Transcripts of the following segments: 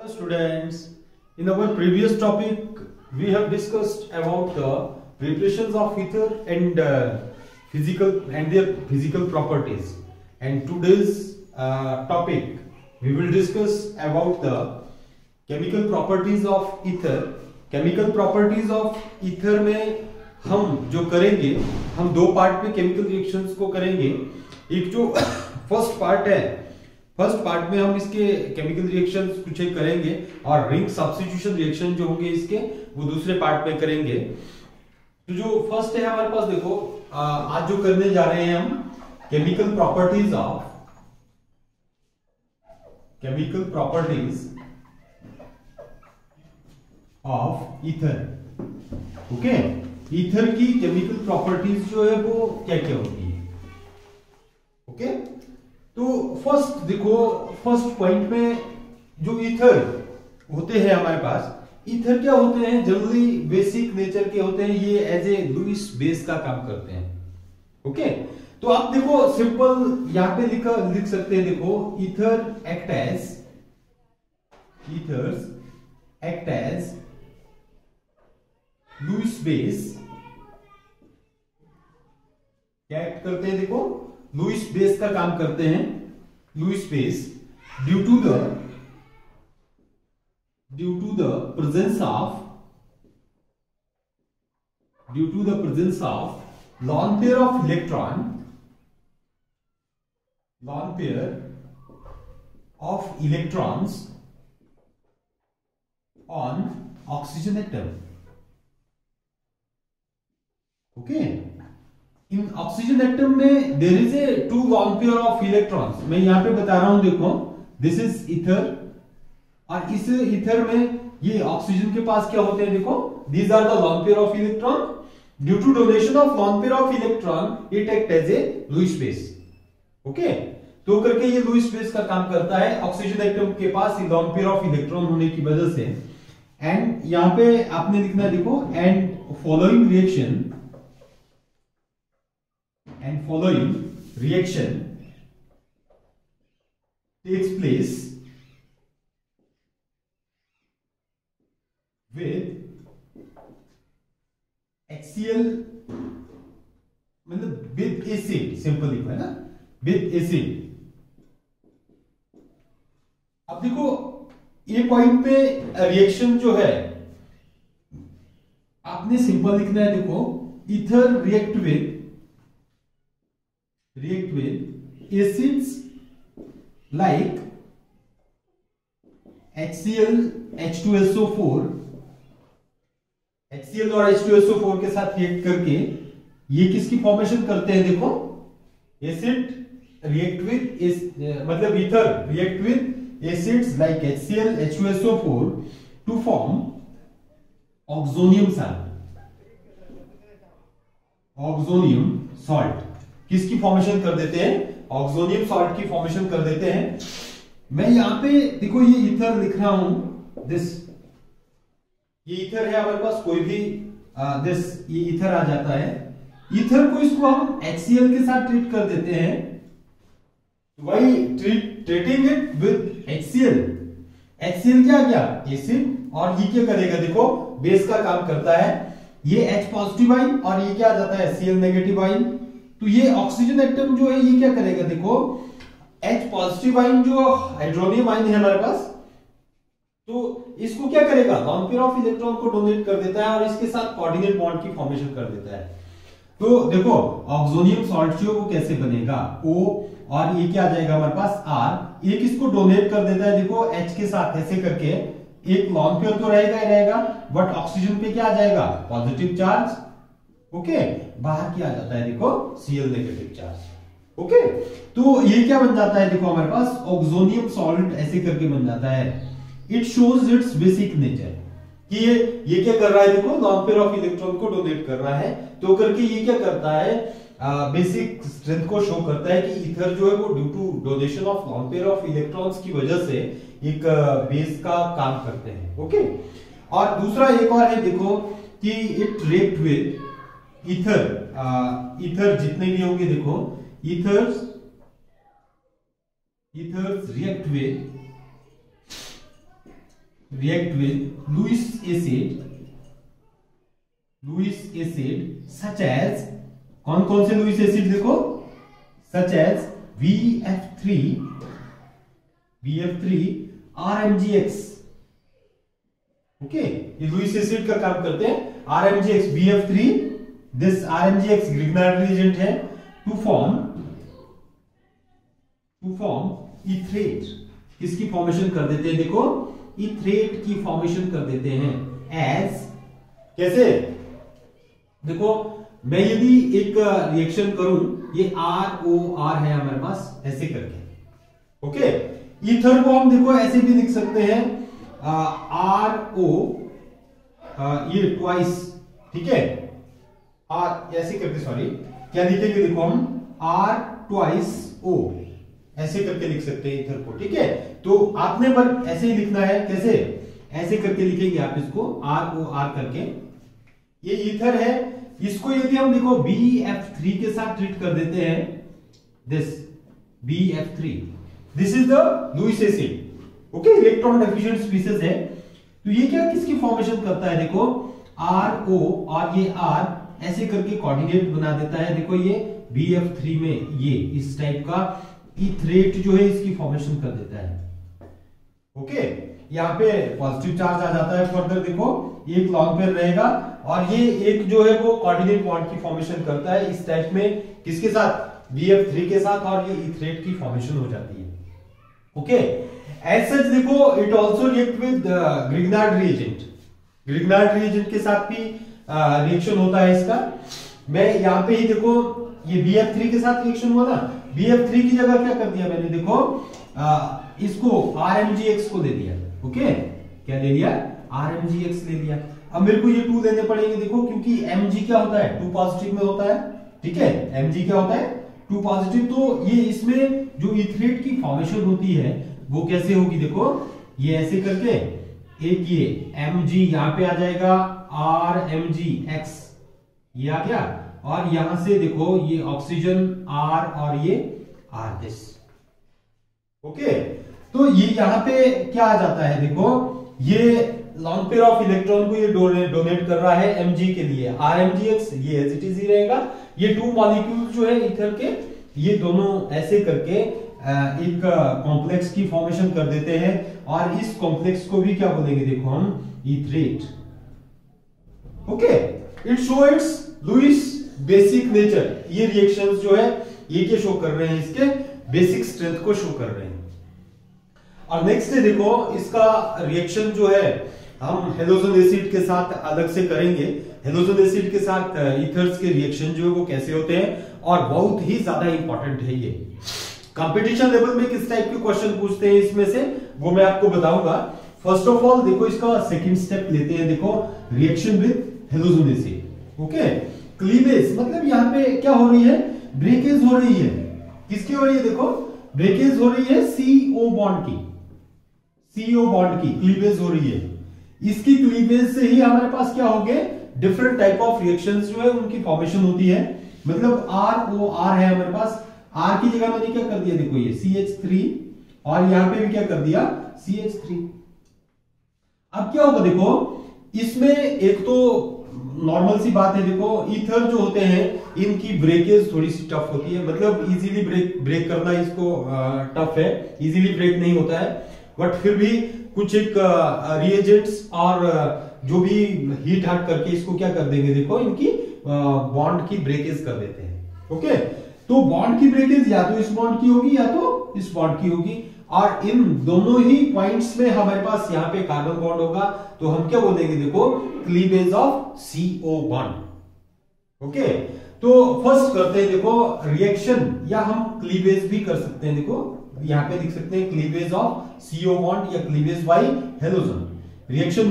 Hello students, in our previous topic we have discussed about the preparations of ether and their physical properties, and today's topic we will discuss about the chemical properties of ether. Chemical properties of ether में हम जो करेंगे, हम दो part में chemical reactions को करेंगे। एक जो फर्स्ट पार्ट है, फर्स्ट पार्ट में हम इसके केमिकल रिएक्शंस कुछ एक करेंगे और रिंग सब्स्टिट्यूशन रिएक्शन जो होंगे इसके वो दूसरे पार्ट में करेंगे। तो जो फर्स्ट है हमारे पास, देखो आज जो करने जा रहे हैं हम chemical properties of ether. Okay, ether की केमिकल प्रॉपर्टीज जो है वो क्या क्या होती है। ओके, तो फर्स्ट देखो, फर्स्ट पॉइंट में जो ईथर होते हैं हमारे पास, ईथर क्या होते हैं, जनरली बेसिक नेचर के होते हैं। ये एज ए लुईस बेस का काम करते हैं। ओके, तो आप देखो सिंपल यहां पे लिख सकते हैं। देखो ethers act as Lewis base. क्या एक्ट करते हैं, देखो लुईस बेस का काम करते हैं। Lewis base due to the presence of lone pair of electrons on oxygen atom. Okay, in oxygen atom में there is a two lone pair of electrons. मैं यहां पे बता रहा हूं, देखो दिस इज ईथर, और इस ईथर में ये ऑक्सीजन के पास क्या होते हैं, देखो these are the lone pair of electron. Due to donation of lone pair of electron it act as a Lewis base. Okay, तो करके ये लुईस बेस का काम करता है ऑक्सीजन एटम के पास लॉन पेयर ऑफ इलेक्ट्रॉन होने की वजह से। एंड यहां पे आपने लिखना है, देखो and following reaction takes place with HCl, मतलब with acid, सिंपल लिखा है ना, with acid। अब देखो ये पॉइंट पे रिएक्शन जो है आपने सिंपल लिखना है। देखो ether react with acids like HCl, H2SO4। HCl और H2SO4 के साथ रिएक्ट करके ये किसकी फॉर्मेशन करते हैं, देखो एसिड रिएक्ट विद मतलब ether react with acids like HCl, H2SO4 to form oxonium salt. किसकी फॉर्मेशन कर देते हैं, ऑक्सोनियम सॉल्ट की फॉर्मेशन कर देते हैं। मैं यहां पे देखो ये ईथर लिख रहा हूं, दिस ये ईथर है हमारे पास, कोई भी दिस ये ईथर आ जाता है। ईथर को इसको हम HCl के साथ ट्रीट कर देते हैं। वही ट्रीटिंग इट विद HCl क्या क्या एसिड, और ये क्या करेगा, देखो बेस का काम करता है। ये H पॉजिटिव आइन और ये क्या आ जाता है Cl नेगेटिव आइन। तो ये ऑक्सीजन एटम जो है ये क्या करेगा, देखो H पॉजिटिव आइन जो हाइड्रोनियम आइन है हमारे पास, तो इसको क्या करेगा, लॉन पेयर ऑफ इलेक्ट्रॉन को डोनेट कर देता है और इसके साथ कोऑर्डिनेट बॉन्ड की फॉर्मेशन कर देता है। तो देखो ऑक्सोनियम सॉल्ट जो वो कैसे बनेगा, O और ये क्या आ जाएगा हमारे पास R। एक इसको डोनेट कर देता है, देखो H के साथ ऐसे करके, एक लॉन पेयर तो रहेगा ही रहेगा, बट ऑक्सीजन पे क्या आ जाएगा, पॉजिटिव चार्ज। ओके, बाहर क्या आ जाता है, देखो Cl नेगेटिव चार्ज। ओके, तो ये क्या बन जाता है, देखो हमारे पास ऑक्सोनियम सॉल्ट ऐसे करके बन जाता है। It shows it's basic nature कि ये क्या कर रहा है, देखो लॉन पेयर ऑफ इलेक्ट्रॉन को डोनेट कर रहा है, तो करके ये क्या करता है, बेसिक स्ट्रेंथ को शो करता है कि ईथर जो है वो due to donation of lone pair of electrons की वजह से एक बेस का काम करते हैं। ओके, और दूसरा एक और है, देखो कि इट रिएक्ट विद ईथर जितने भी होंगे, देखो ethers react with react with Lewis acid such as, कौन कौन से लुईस एसिड देखो, such as VF3 RMGX। Okay, ये लुईस एसिड का काम करते हैं। RMGX VF3, this RMGX Grignard reagent है टू फॉर्म इथरेट। किसकी फॉर्मेशन कर देते हैं देखो, इथरेट की फॉर्मेशन कर देते हैं। एज कैसे देखो, मैं यदि एक रिएक्शन करूं, ये ROR है हमारे पास, ऐसे करके। ओके, ईथर को हम देखो ऐसे भी लिख सकते हैं, RO ये ट्वाइस, ठीक है, ऐसे करके, सॉरी क्या लिखेंगे देखो हम, R ट्वाइस O, ऐसे करके लिख सकते हैं ईथर को, ठीक है। तो आपने बस ऐसे ही लिखना है, कैसे, ऐसे करके लिखेंगे आप इसको, ROR करके। ये ईथर है, इसको यदि हम देखो BF3 के साथ ट्रीट कर देते हैं, this BF3, this is the Lewis acid. Okay, electron deficient species है। तो ये क्या, किसकी फॉर्मेशन करता है देखो, RO और ये R ऐसे करके कोऑर्डिनेट बना देता है। देखो ये BF3 में ये इस टाइप का इथरेट जो है इसकी फॉर्मेशन कर देता है। ओके, यहाँ पे पॉजिटिव चार्ज आ जाता है। फर्दर देखो, एक लॉन्ग पेयर रहेगा और ये एक जो है वो कोऑर्डिनेट बॉन्ड की फॉर्मेशन करता है इस टाइप में, किसके साथ, BF3 के साथ, और ये इथरेट की फॉर्मेशन हो जाती है। ओके, एज सच देखो, it also react with Grignard reagent. Grignard reagent के साथ भी रिएक्शन होता है इसका। मैं यहाँ पे ही देखो, ये BF3 के साथ रिएक्शन हुआ ना, BF3 की जगह क्या कर दिया मैंने देखो, इसको RMGX को दे दिया। ओके, क्या ले लिया, RMGX ले लिया। अब मेरे को ये 2 देने पड़ेंगे देखो, क्योंकि Mg क्या होता है, 2 पॉजिटिव में होता है, ठीक है, Mg क्या होता है, 2 पॉजिटिव। तो ये इसमें जो इथरेट की फॉर्मेशन होती है वो कैसे होगी देखो, ये ऐसे करके, एक ये Mg यहां पे आ जाएगा, RMGX ये आ गया, और यहां से देखो ये ऑक्सीजन R और ये R दिस। ओके, तो ये यहां पे क्या आ जाता है देखो, ये लॉन्ग पेयर ऑफ इलेक्ट्रॉन को ये डोनेट कर रहा है Mg के लिए, RMGX ये एज इट इज ही रहेगा। ये 2 मॉलिक्यूल जो है ईथर के, ये दोनों ऐसे करके एक कॉम्प्लेक्स की फॉर्मेशन कर देते हैं, और इस कॉम्प्लेक्स को भी क्या बोलेंगे देखो हम, etherate. Okay, it show its Lewis basic nature. ये रिएक्शंस जो है ये क्या शो कर रहे हैं, इसके बेसिक स्ट्रेंथ को शो कर रहे हैं। और नेक्स्ट है देखो, इसका रिएक्शन जो है हम हेलोजन एसिड के साथ अलग से करेंगे। हेलोजन एसिड के साथ ईथर्स के रिएक्शन जो है वो कैसे होते हैं, और बहुत ही ज्यादा इंपॉर्टेंट है ये। कंपटीशन लेवल में किस टाइप के क्वेश्चन पूछते हैं इसमें से, वो मैं आपको बताऊंगा। फर्स्ट ऑफ ऑल देखो, इसका सेकंड स्टेप लेते हैं, देखो reaction with halogen acid. Okay, cleavage मतलब यहाँ पे क्या हो रही है, ब्रेकेज हो रही है। किसकी हो रही है देखो, ब्रेकेज हो रही है CO बॉन्ड की, CO बॉन्ड की क्लीवेज हो रही है। इसकी क्लीवेज से ही हमारे पास क्या हो गए, डिफरेंट टाइप ऑफ रिएक्शंस जो है उनकी फॉर्मेशन होती है। मतलब ROR है हमारे पास, R की जगह मैंने क्या कर दिया देखो, ये CH3, और यहां पे भी क्या कर दिया, CH3। अब क्या होगा देखो, इसमें एक तो नॉर्मल सी बात है, देखो ईथर जो होते हैं इनकी ब्रेकेज थोड़ी सी टफ होती है, मतलब इजीली ब्रेक करना इसको टफ है, इजीली ब्रेक नहीं होता है। बट फिर भी कुछ एक रिएजेंट्स और जो भी हीट हार्ट करके इसको क्या कर देंगे देखो, इनकी बॉन्ड की ब्रेकेज कर देते हैं। ओके, तो बॉन्ड की ब्रेकेज या तो इस बॉन्ड की होगी या तो इस बॉन्ड की होगी, और इन दोनों ही पॉइंट्स में हमारे पास यहाँ पे कार्बन बॉन्ड होगा, तो हम क्या बोलेंगे देखो, cleavage of CO bond. Okay, तो फर्स्ट करते हैं देखो रिएक्शन, या हम क्लीवेज भी कर सकते हैं। देखो यहां पे लिख सकते हैं क्लीवेज ऑफ CO बॉन्ड या cleavage bye halogen. Reaction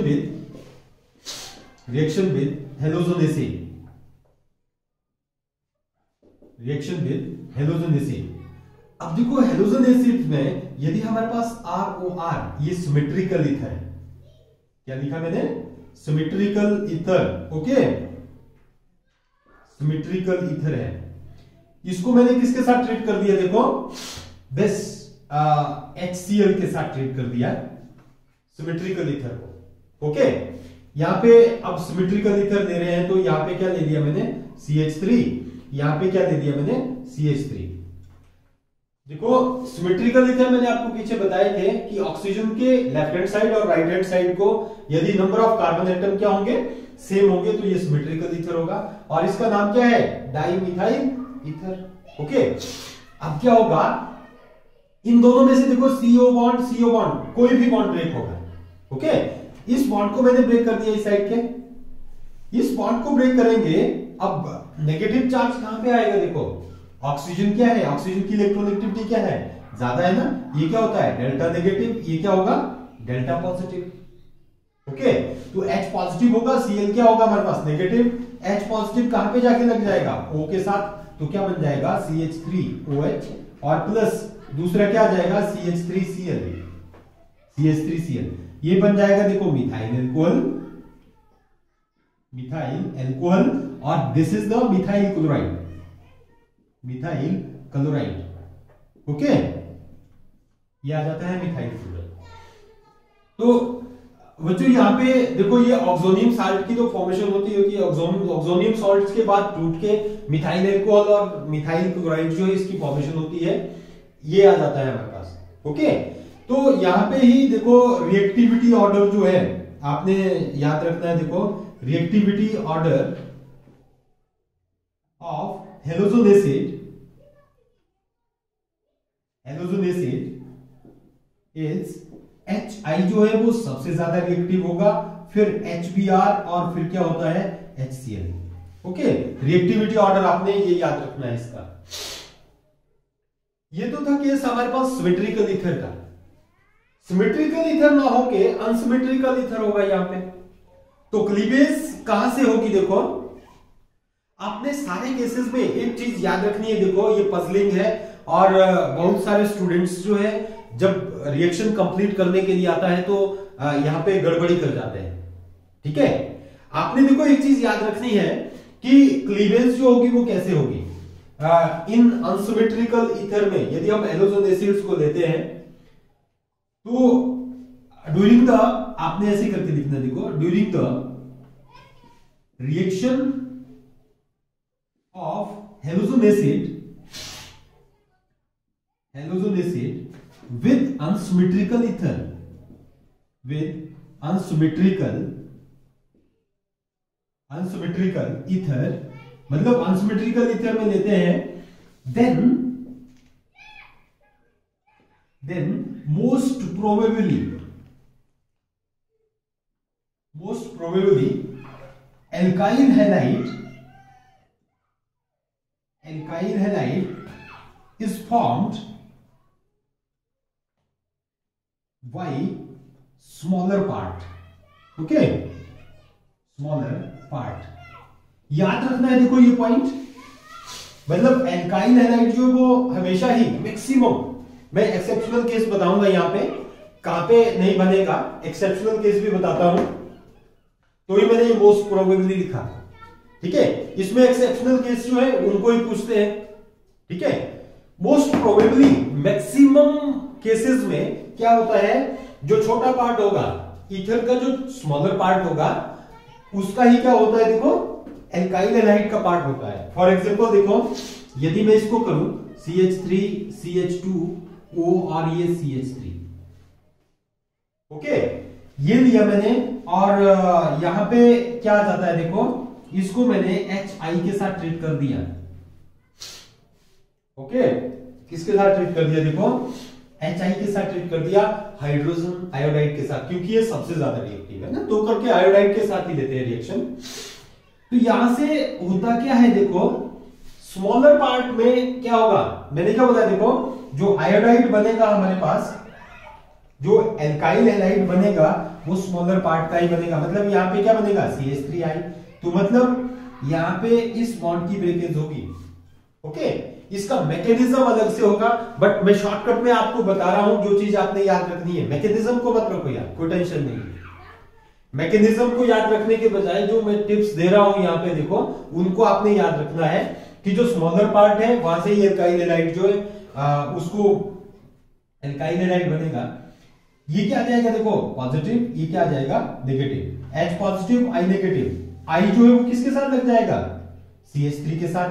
with halogen acid, reaction with halogen acid. अब देखो हेलोजन एसिड में यदि हमारे पास ROR, ये सिमेट्रिकल ईथर है, क्या लिखा मैंने, symmetrical ether. Okay, symmetrical ether है, इसको मैंने किसके साथ ट्रीट कर दिया देखो, दिस HCl के साथ ट्रीट कर दिया, सिमेट्रिकल ईथर को। ओके, यहां पे अब सिमेट्रिकल ईथर ले रहे हैं तो यहां पे क्या ले लिया मैंने CH3, यहां पे क्या ले लिया मैंने CH3। देखो सिमेट्रिकल ईथर मैंने आपको पीछे बताए थे कि ऑक्सीजन के लेफ्ट हैंड साइड और राइट हैंड साइड को यदि नंबर ऑफ कार्बन एटम क्या होंगे, सेम होंगे, तो ये सिमेट्रिकल ईथर होगा और इसका नाम क्या है, डाइमिथाइल ईथर। ओके, अब क्या होगा, इन दोनों में से देखो CO बॉन्ड कोई भी बॉन्ड ब्रेक होगा। ओके, इस बॉन्ड को मैंने ब्रेक कर दिया इस साइड के, इस बॉन्ड को ब्रेक करेंगे। अब नेगेटिव चार्ज कहां पे आएगा, देखो ऑक्सीजन क्या है, ऑक्सीजन की इलेक्ट्रोनेगेटिविटी क्या है, ज्यादा है ना, ये क्या होता है डेल्टा नेगेटिव, ये क्या होगा डेल्टा पॉजिटिव। ओके, तो H पॉजिटिव होगा, Cl क्या होगा हमारे पास नेगेटिव, H पॉजिटिव कहां पे जाके लग जाएगा O के साथ, तो क्या बन जाएगा CH3OH और प्लस दूसरा क्या आ जाएगा CH3Cl, ये बन जाएगा देखो मिथाइल एल्कोहल और this is the methyl chloride. Okay, ये आ जाता है मिथाइल क्लोराइड। तो बच्चों यहां पे देखो ये ऑक्सोनियम साल्ट की जो फॉर्मेशन होती है, ऑक्सोनियम सॉल्ट्स के बाद टूट के मिथाइल एल्कोहल और मिथाइल क्लोराइड जो है इसकी फॉर्मेशन होती है, ये आ जाता है हमारे पास। ओके, तो यहां पे ही देखो रिएक्टिविटी ऑर्डर जो है आपने याद रखना है, देखो reactivity order of halogen acid is HI जो है वो सबसे ज्यादा रिएक्टिव होगा, फिर HBr और फिर क्या होता है HCl। ओके, रिएक्टिविटी ऑर्डर आपने ये याद रखना है इसका। ये तो था केस हमारे पास सिमेट्रिकल ईथर का। सिमेट्रिकल ईथर ना होके अनसिमेट्रिकल ईथर होगा यहां पे, तो क्लीवेज कहां से होगी, देखो आपने सारे केसेस में एक चीज याद रखनी है, देखो ये पजलिंग है और बहुत सारे स्टूडेंट्स जो है जब रिएक्शन कंप्लीट करने के लिए आता है तो यहां पे गड़बड़ी कर जाते हैं। ठीक है, आपने देखो एक चीज याद रखनी है कि क्लीवेज जो होगी वो कैसे होगी, इन अनसिमेट्रिकल ईथर में यदि हम हेलोजन एसिड्स को लेते हैं तो ड्यूरिंग द, आपने ऐसे करके लिखना, देखो during the reaction of halogen acid with unsymmetrical ether, मतलब अनसिमेट्रिकल ईथर में लेते हैं, then most probably alkyl halide is formed by smaller part। Okay, smaller part याद रखना है, देखो ये पॉइंट, मतलब एल्काइल हैलाइड जो वो हमेशा ही मैक्सिमम, मैं एक्सेप्शनल केस बताऊंगा यहां पे कहां पे नहीं बनेगा, एक्सेप्शनल केस भी बताता हूं, तो ही मैंने ये मोस्ट प्रोबेबली लिखा। ठीक है, इसमें एक्सेप्शनल केस जो है उनको ही पूछते हैं। ठीक है, मोस्ट प्रोबेबली मैक्सिमम केसेस में क्या होता है, जो छोटा पार्ट होगा ईथर का, जो स्मॉलर पार्ट होगा उसका ही क्या होता है, देखो एल्काइल हैलाइड का पार्ट होता है। फॉर एग्जांपल देखो यदि मैं इसको करूं CH3 CH2O और ये CH3, ओके ये लिया मैंने और यहां पे क्या आ जाता है, देखो इसको मैंने HI के साथ ट्रीट कर दिया। ओके, किसके साथ ट्रीट कर दिया, देखो HI के साथ ट्रीट कर दिया, हाइड्रोजन आयोडाइड के साथ, क्योंकि ये सबसे ज्यादा रिएक्टिव है ना, तो करके आयोडाइड के साथ ही लेते हैं रिएक्शन। तो यहां से होता क्या है, देखो स्मॉलर पार्ट में क्या होगा, मैंने क्या बोला, देखो जो आयोडाइड बनेगा हमारे पास, जो एल्काइल हैलाइड बनेगा वो स्मॉलर पार्ट का ही बनेगा, मतलब यहां पे क्या बनेगा CH3I, तो मतलब यहां पे इस बॉन्ड की ब्रेकेज होगी। ओके, इसका मैकेनिज्म अलग से होगा, बट मैं शॉर्टकट में आपको बता रहा हूं, जो चीज आपने याद रखनी है, मैकेनिज्म को मत रखो यार, कोई टेंशन नहीं। मैकेनिज्म को याद रखने के बजाय जो मैं टिप्स दे रहा हूं यहां पे देखो, उनको आपने याद रखना है कि जो स्मॉलर पार्ट है वहां से ही एल्काइल हैलाइड जो है उसको एल्काइल हैलाइड बनेगा। ये क्या आ जाएगा देखो पॉजिटिव, ये क्या आ जाएगा नेगेटिव, H पॉजिटिव आई नेगेटिव, आई जो है वो किसके साथ लग जाएगा CH3 के साथ,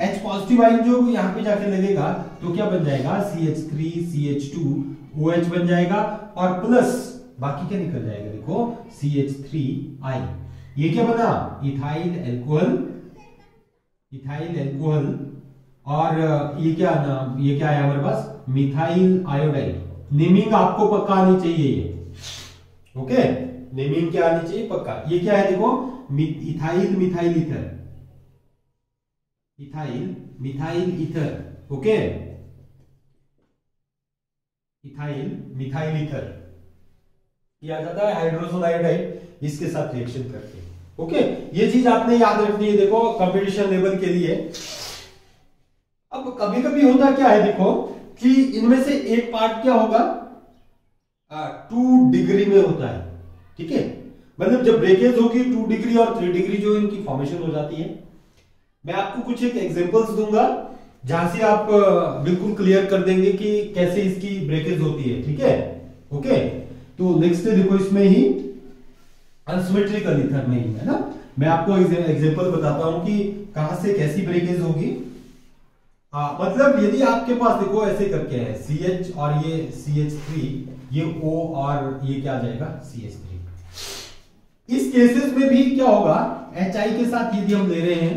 H पॉजिटिव आई जो यहां पे जाके लगेगा तो क्या बन जाएगा CH3 CH2 OH बन जाएगा और प्लस बाकी क्या निकल जाएगा देखो CH3I, ये क्या बना इथाइल अल्कोहल, इथाइल अल्कोहल और ये क्या नाम, ये क्या है हमारे पास मिथाइल आयोडाइड। नेमिंग आपको पक्का आनी चाहिए ये, ओके नेमिंग क्या आनी चाहिए पक्का। ये क्या है देखो ethyl methyl ether, ethyl methyl ether, okay ethyl methyl ether ये आ जाता है हाइड्रोजन आयोडाइड इसके साथ रिएक्शन करके, ओके ये चीज आपने याद रखनी है देखो कंपटीशन लेवल के लिए। अब कभी कभी होता क्या है देखो कि इनमें से एक पार्ट क्या होगा 2 डिग्री में होता है, ठीक है मतलब जब ब्रेकेज होगी 2 डिग्री और 3 डिग्री जो इनकी फॉर्मेशन हो जाती है। मैं आपको कुछ एक एग्जांपल्स दूंगा जहां से आप बिल्कुल क्लियर कर देंगे कि कैसे इसकी ब्रेकेज होती है, ठीक है ओके। तो नेक्स्ट देखो इसमें ही अनसिमेट्रिकल ईथर में ही है ना, मैं आपको एग्जांपल बताता हूं कि कहां से कैसी ब्रेकेज होगी। मतलब यदि आपके पास देखो ऐसे करके है CH और ये CH3 ये O और ये क्या आ जाएगा CH3, इस केसेस में भी क्या होगा HI के साथ यदि हम ले रहे हैं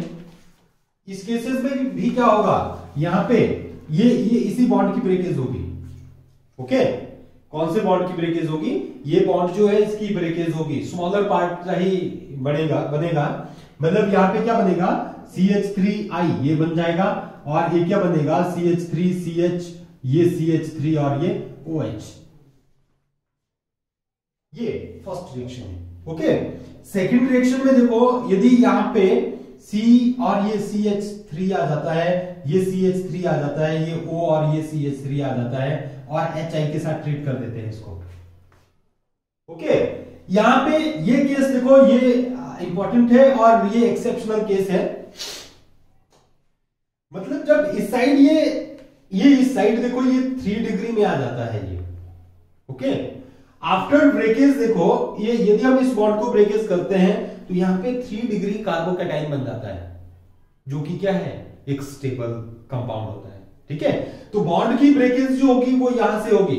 इस केसेस में भी क्या होगा यहां पे ये इसी बॉन्ड की ब्रेकेज होगी, ओके कौन से बॉन्ड की ब्रेकेज होगी, ये बॉन्ड जो है इसकी ब्रेकेज होगी, स्मॉलर पार्ट ही बनेगा मतलब यहां पे क्या बनेगा CH3I ये बन जाएगा और ये क्या बनेगा CH3CH ये CH3 और ये OH, ये फर्स्ट रिएक्शन है, ओके। सेकंड रिएक्शन में देखो यदि यहां पे C और ये CH3 आ जाता है, ये CH3 आ जाता है, ये O और ये CH3 आ जाता है और HI के साथ ट्रीट कर देते हैं इसको, ओके। यहां पे ये केस देखो ये इंपॉर्टेंट है और ये एक्सेप्शनल केस है, मतलब जब इस साइड ये इस साइड देखो ये 3 डिग्री में आ जाता है ये, ओके। आफ्टर ब्रेकेज देखो ये यदि हम इस बॉन्ड को ब्रेकेज करते हैं तो यहां पे 3 डिग्री कार्बोकैटायन बन जाता है जो कि क्या है एक स्टेबल कंपाउंड होता है, ठीक है। तो बॉन्ड की ब्रेकेज जो होगी वो यहां से होगी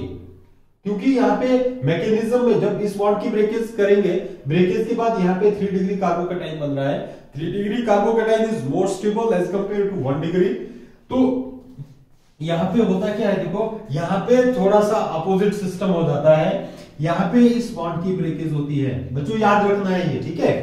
क्योंकि यहां पे मैकेनिज्म में जब इस बॉन्ड की ब्रेकेज करेंगे ब्रेकेज के बाद यहां पे 3 डिग्री कार्बोकैटायन बन रहा है, 3 degree carbocation is more stable as compare to 1 degree. तो यहां पे होता क्या है देखो यहां पे थोड़ा सा अपोजिट सिस्टम हो जाता है, यहां पे इस बॉन्ड की ब्रेकेज होती है, बच्चों याद रखना है ये, ठीक है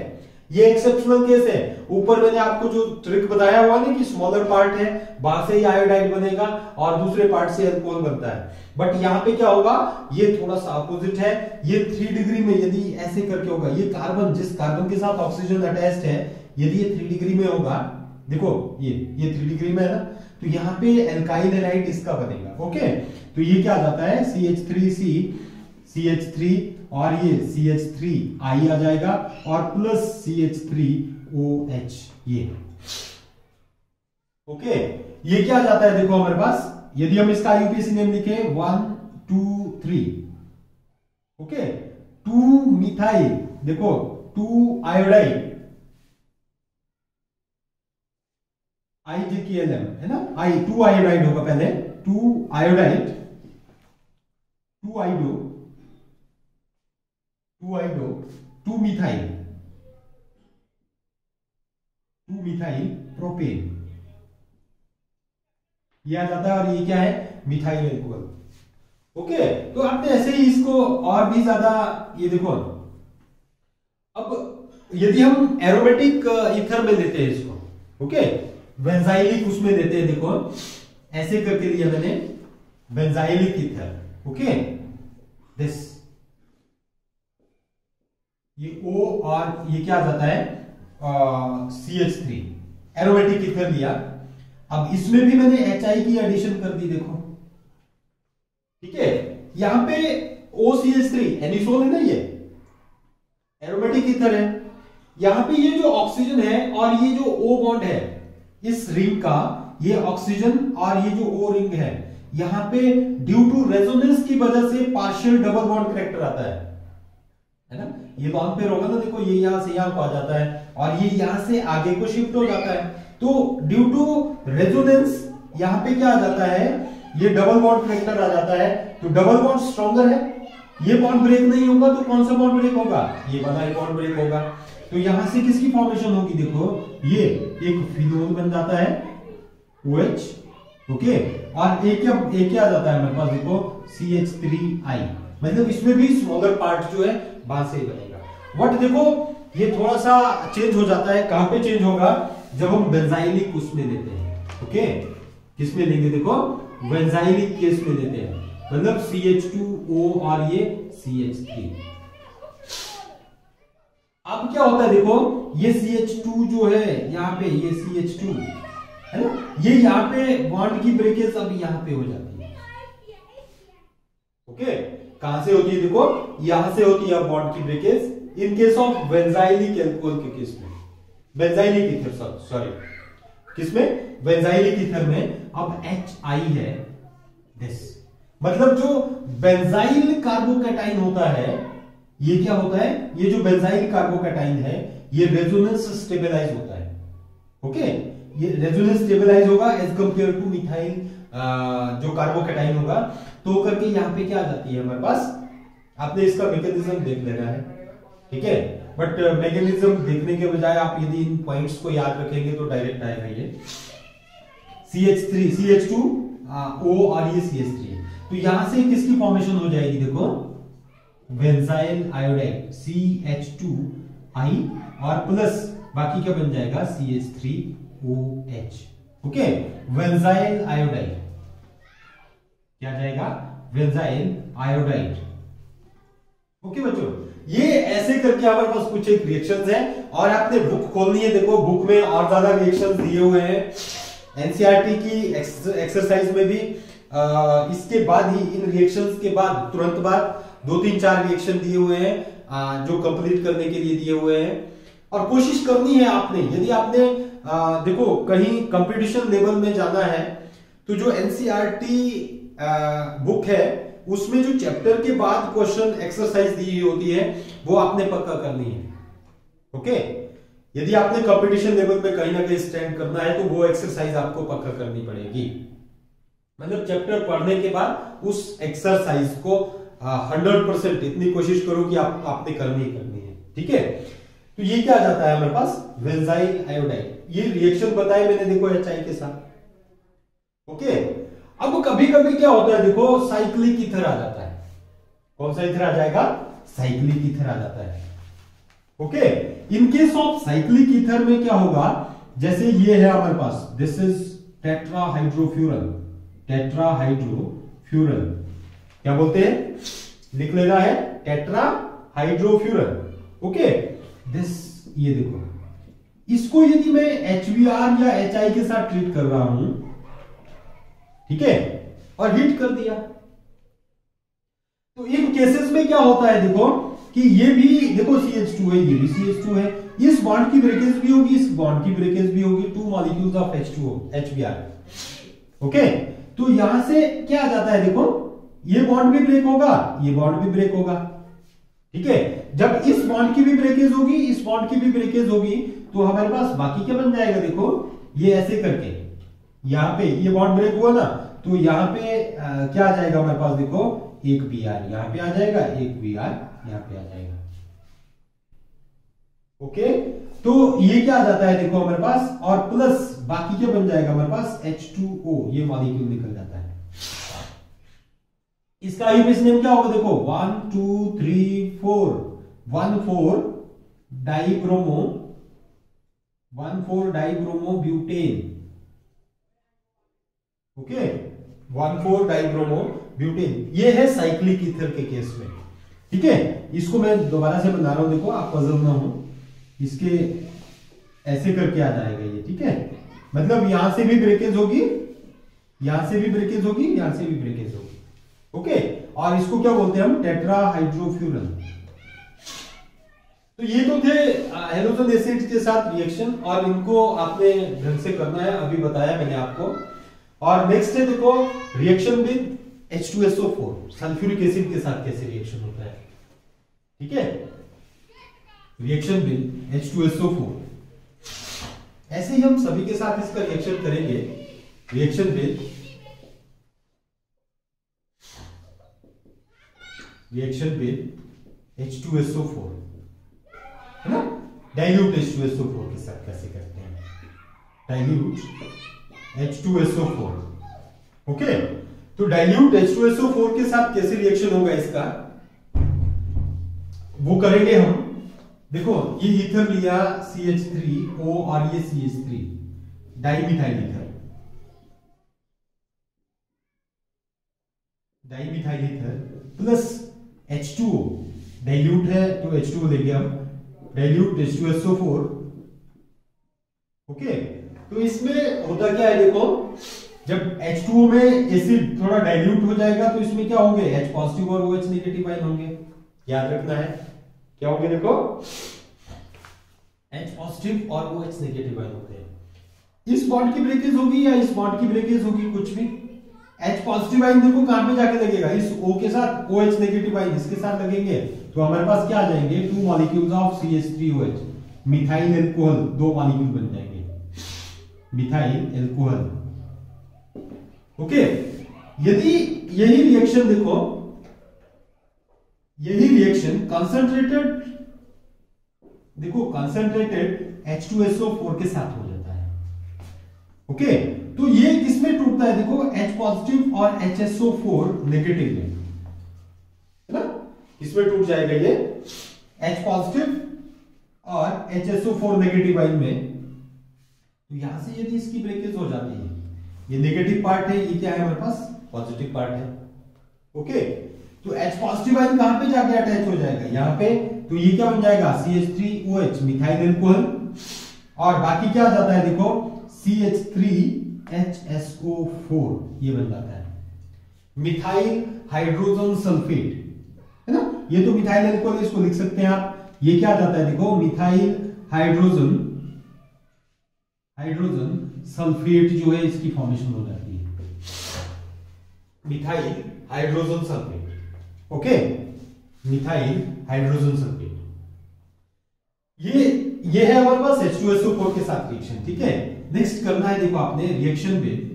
ये एक्सेप्शनल केस है। ऊपर मैंने आपको जो ट्रिक बताया हुआ ना कि स्मॉलर पार्ट है वहां से ही आयोडाइड बनेगा और दूसरे पार्ट से अल्कोहल बनता है, बट यहां पे क्या होगा ये थोड़ा सा अपोजिट है, ये 3 डिग्री में यदि ऐसे करके होगा, ये कार्बन जिस कार्बन के साथ ऑक्सीजन अटैच्ड है यदि ये 3 डिग्री में होगा, देखो ये 3 डिग्री में है ना, तो यहाँ पे एल्काइल हैलाइड इसका बनेगा, ओके। तो ये क्या आ जाता है CH3C CH3 और ये CH3I आ जाएगा और प्लस CH3OH ये, ओके। ये क्या आ जाता है देखो हमारे पास यदि हम इसका IUPAC नेम लिखे 1 2 3, ओके 2 मिथाइल देखो 2 आयोडाइड IJKLM है ना, 2 आयोडाइड होगा पहले 2 आयोडाइड 2 आइडो 2 मिथाइल प्रोपेन ये आ जाता है और ये क्या है मिथाइल अल्कोहल, ओके। तो आपने ऐसे ही इसको और भी ज्यादा ये देखो, अब यदि हम एरोमेटिक ईथर में लेते हैं इसको, ओके बेंजाइलिक उसमें लेते हैं, देखो ऐसे करके लिया मैंने बेंजाइलिक ईथर, ओके दिस ये O और ये क्या आ जाता है CH3 एरोमेटिक ईथर लिया। अब इसमें भी मैंने HI की एडिशन कर दी देखो, ठीक है यहां पे OCH3 एनिसोल है ना, ये एरोमेटिक ईथर है, यहां पे ये जो ऑक्सीजन है और ये जो O बॉन्ड है इस रिंग का, ये ऑक्सीजन और ये जो O रिंग है यहां पे ड्यू टू रेजोनेंस की वजह से पार्शियल डबल बॉन्ड कैरेक्टर आता है ना। ये लॉन्ग पेयर होगा ना, देखो ये यहां से यहां को आ जाता है और ये यहां से आगे को शिफ्ट हो जाता है। तो ड्यू टू रेजोनेंस यहां पे क्या आ जाता है, ये डबल बॉन्ड कैरेक्टर आ जाता है। तो डबल बॉन्ड स्ट्रॉन्गर है, ये बॉन्ड ब्रेक नहीं होगा तो कौन सा बॉन्ड ब्रेक होगा, ये वाला ही बॉन्ड ब्रेक होगा। तो यहां से किसकी फॉर्मेशन होगी, देखो ये एक फिनोल बन जाता है OH, ओके। और एक क्या आ जाता है हमारे पास, देखो CH3I, मतलब इसमें भी स्मॉलर पार्ट जो है वहां से बनेगा। बट देखो ये थोड़ा सा चेंज हो जाता है, कहां पे चेंज होगा, जब हम बेंजाइलिक उसमें लेते हैं, ओके। किसमें लेंगे, देखो बेंजाइलिक केस में लेते हैं, मतलब CH2O और ये CH3। अब क्या होता है, देखो ये CH2 जो है यहाँ पे, ये CH2 है ना, ये यहाँ पे बॉन्ड की ब्रेकेज अब यहाँ पे हो जाती है, ओके। कहां से होती है, देखो यहां से होती है बॉन्ड की breakage in case of benzylic alcohol के केस में, बेंजाइलिक ईथर, सॉरी किसमें, बेंजाइलिक ईथर में। अब HI है दिस, मतलब जो बेंजाइल कार्बोकैटाइन होता है, ये क्या होता है, ये जो बेंजाइल कार्बोकैटाइन है ये रेजोनेंस स्टेबलाइज होता है, ओके। ये रेजोनेंस स्टेबलाइज होगा एज कंपेयर टू मिथाइल जो कार्बोकैटाइन होगा। तो करके यहां पे क्या आ जाती है हमारे पास, आपने इसका मैकेनिज्म देख लेना है, ठीक है। बट मैकेनिज्म देखने के बजाय आप यदि इन पॉइंट्स को याद रखेंगे तो डायरेक्ट आएगा ये CH2O और ये CH3। तो यहां से किसकी फॉर्मेशन हो जाएगी, देखो बेंजाइल आयोडाइड CH2I और प्लस बाकी क्या बन जाएगा CH3OH, ओके। बेंजाइल आयोडाइड क्या जाएगा, बेंजाइल आयोडाइड, ओके बच्चों। ये ऐसे करके हमारे पास कुछ एक रिएक्शंस हैं और आपने बुक खोलनी है, देखो बुक में और ज्यादा रिएक्शंस दिए हुए हैं। एनसीईआरटी की एक्सरसाइज में भी इसके बाद ही, इन रिएक्शंस के बाद तुरंत बाद 2-3-4 रिएक्शन दिए हुए हैं जो कंप्लीट करने के लिए दिए हुए हैं। और कोशिश करनी है आपने, यदि आपने देखो कहीं कंपटीशन लेवल में जाना है तो जो एनसीईआरटी बुक है उसमें जो चैप्टर के बाद क्वेश्चन एक्सरसाइज दी होती है वो आपने पक्का करनी है, ओके। यदि आपने कंपटीशन लेवल पे कहीं ना कहीं स्टैंड करना है तो वो एक्सरसाइज आपको पक्का करनी पड़ेगी, मतलब चैप्टर पढ़ने के बाद उस एक्सरसाइज को 100% इतनी कोशिश करो कि आपने करनी है, ठीक है। तो ये क्या जाता है हमारे पास, बेंजाइल आयोडाइड, ये रिएक्शन बताए मैंने, देखो HI के साथ, ओके। अब कभी कभी क्या होता है, देखो साइक्लिक ईथर आ जाता है, कौन सा ईथर आ जाएगा, साइक्लिक ईथर आ जाता है, okay. In case of cyclic ether में क्या होगा, जैसे ये है हमारे पास, दिस इज टेट्राहाइड्रोफ्यूरल, क्या बोलते हैं, लिख लेना है टेट्राहाइड्रोफ्यूरल, ओके। दिस, ये देखो इसको यदि मैं HBr या HI के साथ ट्रीट कर रहा हूं, ठीक है, और हीट कर दिया, तो इन केसेस में क्या होता है, देखो कि ये भी देखो CH2 है, ये भी CH2 है, इस बॉन्ड की ब्रेकेज भी होगी, इस बॉन्ड की ब्रेकेज भी होगी, 2 molecules of H2O HBr, okay. तो यहां से क्या आ जाता है, देखो ये बॉन्ड भी ब्रेक होगा, ये बॉन्ड भी ब्रेक होगा, ठीक है। जब इस बॉन्ड की भी ब्रेकेज होगी, इस बॉन्ड की भी ब्रेकेज होगी, तो हमारे पास बाकी क्या बन जाएगा, देखो ये ऐसे करके यहां पे ये बॉन्ड ब्रेक हुआ ना, तो यहां पे क्या आ जाएगा हमारे पास, देखो एक Br यहां पे आ जाएगा, एक Br यहां पे आ जाएगा, ओके। तो ये क्या आ जाता है, देखो हमारे पास, और प्लस बाकी क्या बन जाएगा हमारे पास H2O, ये मॉलिक्यूल निकल जाता है। इसका आईयूपीएसी नेम क्या होगा, देखो 1 2 3 4 1,4 dibromo butane, okay, 1,4 dibromo butane. ये है साइक्लिक ईथर के केस में, ठीक है। इसको मैं दोबारा से बना रहा हूं, देखो आप पजल ना हो, इसके ऐसे करके आ जाएगा ये, ठीक है। मतलब यहां से भी ब्रेकेज होगी, यहां से भी ब्रेकेज होगी, यहां से भी ब्रेकेज होगी, ओके। और इसको क्या बोलते हैं हम, टेट्राहाइड्रोफ्यूरल। तो ये तो थे हैलोजन एसिड के साथ रिएक्शन, और इनको आपने ढंग से करना है, अभी बताया मैंने आपको। और नेक्स्ट है देखो reaction with H2SO4, sulphuric acid के साथ कैसे रिएक्शन होता है, ठीक है, रिएक्शन विद H2SO4। ऐसे ही हम सभी के साथ इसका रिएक्शन करेंगे, रिएक्शन विद H2SO4, है ना, डाइल्यूट H2SO4 के साथ कैसे करते हैं, डाइल्यूट H2SO4, ओके। तो डाइल्यूट H2SO4 के साथ कैसे रिएक्शन होगा इसका, वो करेंगे हम। देखो ये ईथर लिया CH3O और ये CH3, dimethyl ether, dimethyl ether plus H2O, dilute है तो H2O लेंगे हम, डाइल्यूट H2SO4, ओके। तो इसमें होता क्या है, देखो जब H2O में एसिड थोड़ा डाइल्यूट हो जाएगा तो इसमें क्या होंगे, H पॉजिटिव और OH नेगेटिव आयन होंगे, याद रखना है क्या होंगे, देखो H पॉजिटिव और OH नेगेटिव आयन होते हैं। इस बॉन्ड की ब्रेकेज होगी या इस बॉन्ड की ब्रेकेज होगी, कुछ भी, H पॉजिटिव आयन देखो कहां पे जाके लगेगा, इस O के साथ, OH नेगेटिव आयन इसके साथ लगेंगे तो हमारे पास क्या आ जाएंगे, 2 molecules of CH3OH, methyl alcohol, 2 molecule बन जाएंगे, मिथाइल एल्कोहल, ओके। यदि यही रिएक्शन देखो, यही रिएक्शन कंसंट्रेटेड, देखो कंसंट्रेटेड H2SO4 के साथ हो जाता है, ओके। तो ये किसमें टूटता है, देखो H पॉजिटिव और HSO4 नेगेटिव में, है ना, इसमें टूट जाएगा ये H पॉजिटिव और HSO4 नेगेटिव आयन में। तो यहां से यदि इसकी ब्रेकेज हो जाती है, ये नेगेटिव पार्ट है, ये क्या है हमारे पास, पॉजिटिव पार्ट है, ओके। तो H पॉजिटिव आयन कहां पे जाके अटैच हो जाएगा, यहां पे, तो ये क्या बन जाएगा, CH3OH, मिथाइल एल्कोहल, और बाकी क्या आ जाता है, देखो CH3HSO4, ये बन जाता है मिथाइल हाइड्रोजन सल्फेट, है ना, ये तो मिथाइल एल्कोहल, इसको लिख सकते हैं आप, ये क्या आ जाता है, देखो मिथाइल हाइड्रोजन सल्फेट जो है इसकी फॉर्मेशन हो जाती है, methyl hydrogen sulphate, okay, methyl hydrogen sulphate. ये है हमारे पास H2SO4 के साथ रिएक्शन, ठीक है। नेक्स्ट करना है, देखो आपने रिएक्शन विद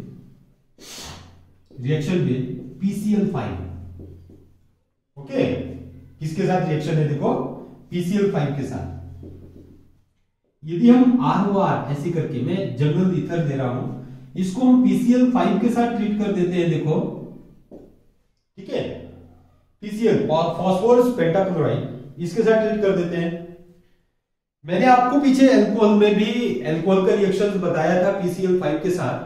PCl5, ओके। किसके साथ रिएक्शन है, देखो PCl5 के साथ। यदि हम ROR ऐसे करके, मैं जनरल ईथर दे रहा हूं, इसको हम PCl5 के साथ ट्रीट कर देते हैं, देखो, ठीक है, PCl फास्फोरस पेंटाक्लोराइड, इसके साथ ट्रीट कर देते हैं। मैंने आपको पीछे एल्कोहल में भी एल्कोहल का रिएक्शन बताया था PCl5 के साथ,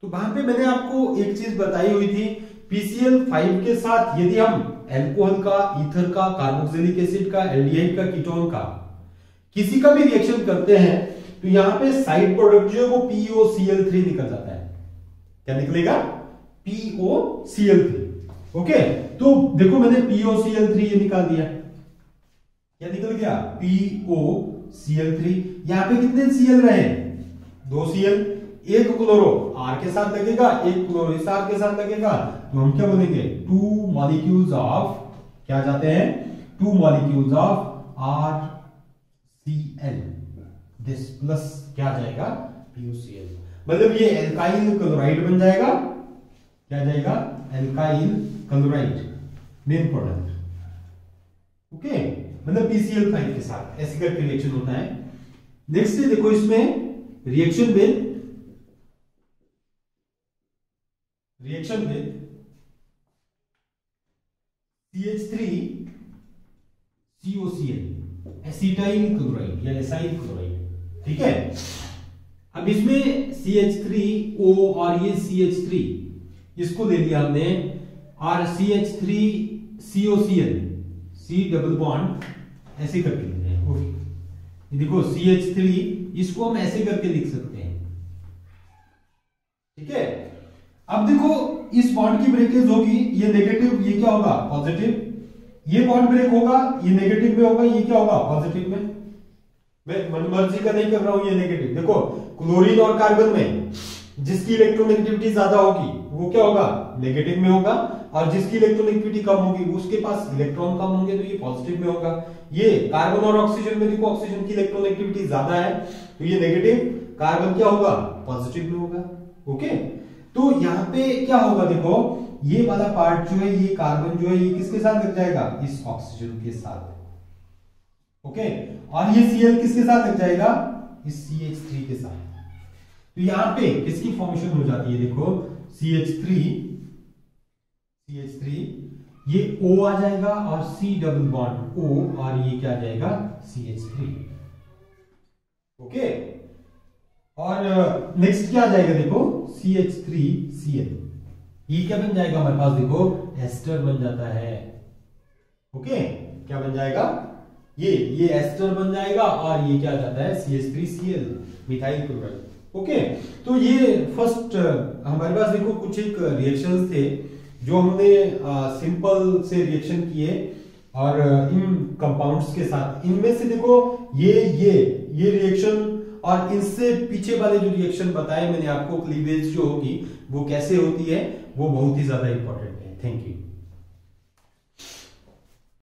तो वहां पे मैंने आपको एक चीज बताई हुई थी, PCl5 के साथ यदि हम एल्कोहल का, ईथर का, कार्बोक्सिलिक एसिड का, एल्डिहाइड का, कीटोन का, किसी का भी रिएक्शन करते हैं, तो यहां पे साइड प्रोडक्ट जो है वो POCl3 निकल जाता है, क्या निकलेगा, POCl3, ओके। तो देखो मैंने POCl3 ये निकाल दिया, क्या निकल गया, POCl3। यहां पे कितने Cl रहे, 2 Cl, एक क्लोरो R के साथ लगेगा, एक क्लोरो इस R के साथ लगेगा, तो हम क्या बोलेंगे, 2 मॉलिक्यूल्स ऑफ, क्या जाते हैं, 2 molecules of RCl, this plus क्या आ जाएगा, POCl, मतलब ये एल्काइल क्लोराइड बन जाएगा, क्या जाएगा, alkyl chloride, main product, okay, मतलब PCl5 के साथ ऐसे करके रिएक्शन होता है। नेक्स्ट है, देखो इसमें reaction with CH3COCl, acetyl chloride या एसाइल क्लोराइड, ठीक है। अब इसमें CH3O और ये CH3, इसको ले लिया हमने, और CH3COCl, C डबल बॉन्ड ऐसे करके लिखते हैं, ओके। देखो CH3, इसको हम ऐसे करके लिख सकते हैं, ठीक है। अब देखो इस बॉन्ड की ब्रेकेज होगी, ये नेगेटिव, ये क्या होगा, पॉजिटिव, ये बॉन्ड ब्रेक होगा, ये नेगेटिव में होगा, ये क्या होगा, पॉजिटिव में। मैं मनमर्जी का नहीं कर रहा हूं, ये नेगेटिव, देखो क्लोरीन और कार्बन में जिसकी इलेक्ट्रोनेगेटिविटी ज्यादा होगी वो क्या होगा, नेगेटिव में होगा, और जिसकी इलेक्ट्रोनेगेटिविटी कम होगी उसके पास इलेक्ट्रॉन कम होंगे तो ये पॉजिटिव में होगा। ये कार्बन और ऑक्सीजन में देखो, ऑक्सीजन की इलेक्ट्रोनेगेटिविटी ज्यादा है तो ये नेगेटिव, कार्बन क्या होगा, पॉजिटिव में होगा। ओके, तो यहाँ पे क्या होगा, देखो ये वाला पार्ट जो है, ये कार्बन जो है ये किसके साथ लग जाएगा, इस ऑक्सीजन के साथ। ओके, और ये Cl किसके साथ लग जाएगा, इस CH3 के साथ। तो यहां पे किसकी फॉर्मेशन हो जाती है, देखो CH3 ये O आ जाएगा और C डबल बॉन्ड O, और ये क्या आ जाएगा, CH3। ओके, और नेक्स्ट क्या आ जाएगा, देखो CH3Cl, ये क्या बन जाएगा हमारे पास, देखो एस्टर बन जाता है। ओके, क्या बन जाएगा, ये एस्टर बन जाएगा, और ये क्या आ जाता है, CH3Cl, मिथाइल क्लोराइड। ओके, तो ये फर्स्ट हमारे पास देखो कुछ एक रिएक्शंस थे जो हमने सिंपल से रिएक्शन किए, और इन कंपाउंड्स के साथ, इनमें से देखो ये रिएक्शन और इनसे पीछे वाले जो रिएक्शन बताए मैंने आपको, क्लीवेज जो होगी वो कैसे होती है, वो बहुत ही ज्यादा इंपॉर्टेंट है। Thank you.